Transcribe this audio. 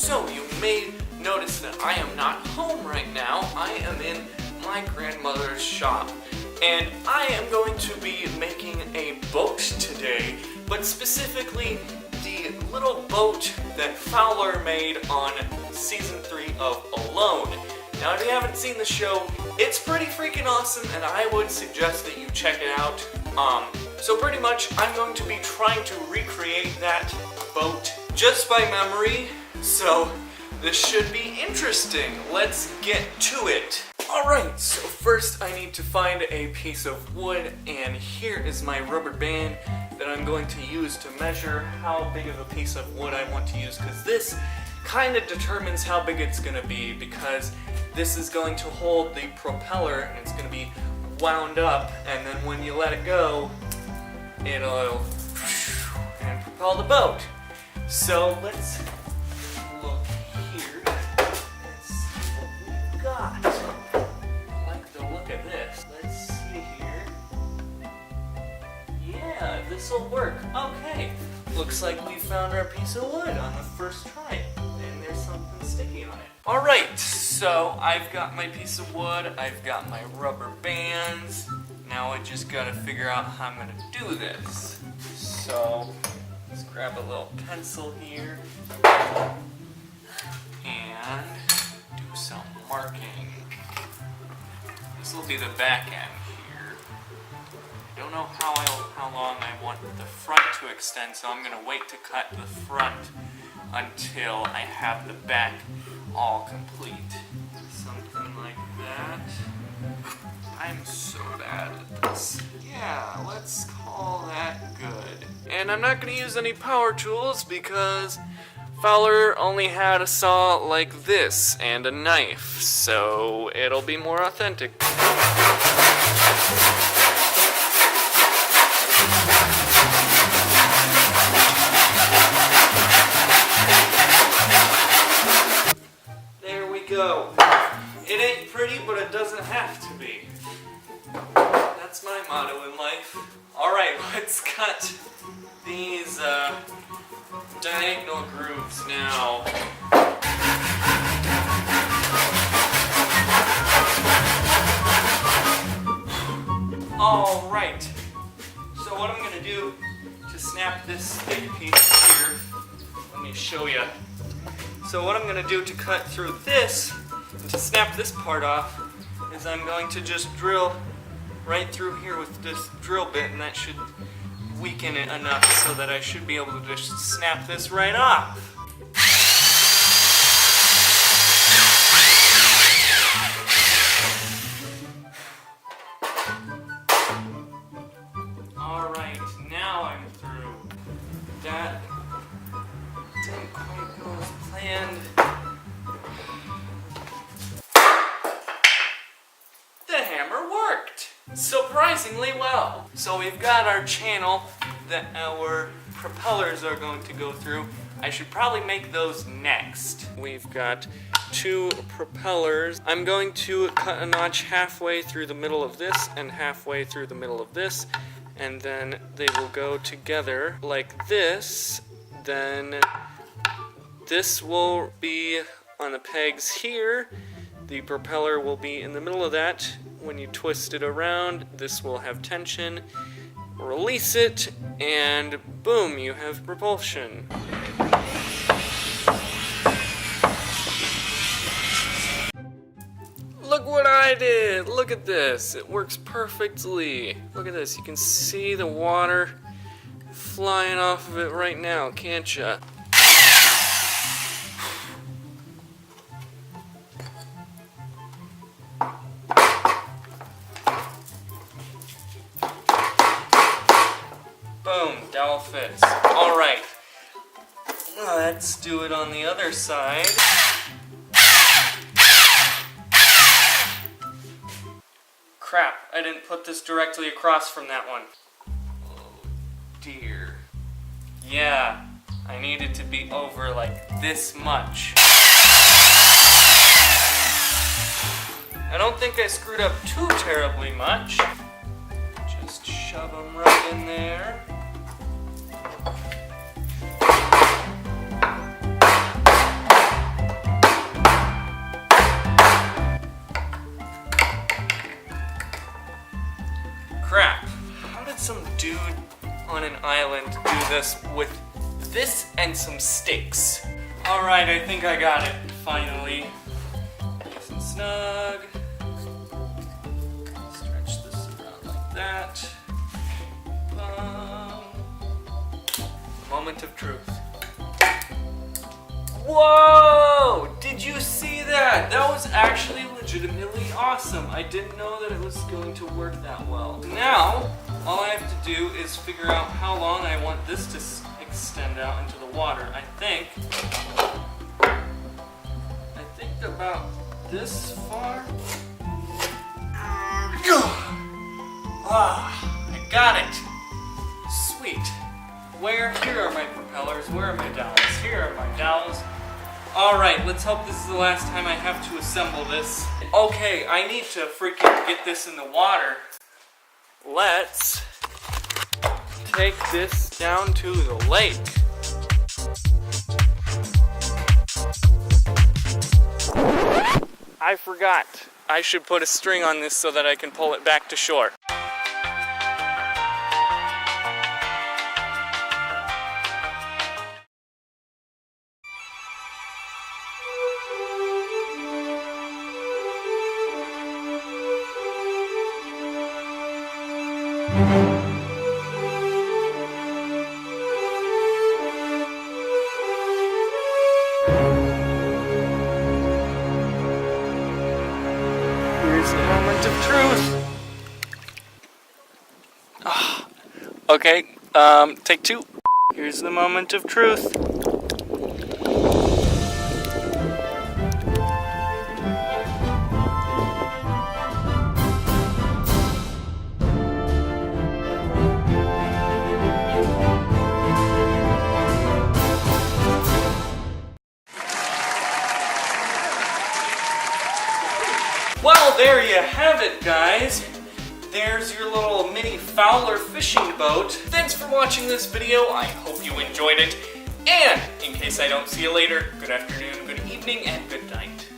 So you may notice that I am not home right now. I am in my grandmother's shop, and I am going to be making a boat today, but specifically the little boat that Fowler made on season 3 of Alone. Now, if you haven't seen the show, it's pretty freaking awesome, and I would suggest that you check it out. So pretty much, I'm going to be trying to recreate that boat just by memory, so this should be interesting. Let's get to it. Alright, so first I need to find a piece of wood, and here is my rubber band that I'm going to use to measure how big of a piece of wood I want to use, because this kind of determines how big it's going to be, because this is going to hold the propeller, and it's going to be wound up, and then when you let it go, it'll and propel the boat. So let's look here and see what we've got. I like the look of this. Let's see here. Yeah, this will work. Okay, looks like we found our piece of wood on the first try, and there's something sticky on it. Alright, so I've got my piece of wood, I've got my rubber bands. Now I just gotta figure out how I'm gonna do this. So let's grab a little pencil here and do some marking. This will be the back end here. I don't know how long I want the front to extend, so I'm gonna wait to cut the front until I have the back all complete. Something like that. I'm so bad at this. Yeah, let's call that good. And I'm not going to use any power tools because Fowler only had a saw like this and a knife, so it'll be more authentic. There we go. It ain't pretty, but it doesn't have to be. That's my motto in life. Alright, let's cut these diagonal grooves now. Alright, so what I'm going to do to snap this thick piece here, let me show you. So what I'm going to do to cut through this, and to snap this part off, is I'm going to just drill right through here with this drill bit, and that should weaken it enough so that I should be able to just snap this right off. Alright, now I'm through. That didn't quite go as planned. The hammer worked! Surprisingly well. So we've got our channel that our propellers are going to go through. I should probably make those next. We've got 2 propellers. I'm going to cut a notch halfway through the middle of this and halfway through the middle of this, and then they will go together like this. Then this will be on the pegs here. The propeller will be in the middle of that. When you twist it around, this will have tension. Release it, and boom, you have propulsion. Look what I did! Look at this! It works perfectly. Look at this, you can see the water flying off of it right now, can't ya? Boom, dowel fits. Alright, let's do it on the other side. Crap, I didn't put this directly across from that one. Oh dear. Yeah, I need it to be over like this much. I don't think I screwed up too terribly much. Just shove them right in there. this with this and some stakes. Alright, I think I got it, finally. Nice and snug. Stretch this around like that. Moment of truth. Whoa! Did you see that? That was actually legitimately awesome. I didn't know that it was going to work that well. Now, all I have to do is figure out how long I want this to extend out into the water. I think about this far. I got it. Sweet. Here are my propellers. Where are my dowels? Here are my dowels. Alright, let's hope this is the last time I have to assemble this. Okay, I need to freaking get this in the water. Let's take this down to the lake. I forgot. I should put a string on this so that I can pull it back to shore. Here's the moment of truth. Okay, take two. Here's the moment of truth. Well, there you have it, guys. There's your little mini Fowler fishing boat. Thanks for watching this video. I hope you enjoyed it. And in case I don't see you later, good afternoon, good evening, and good night.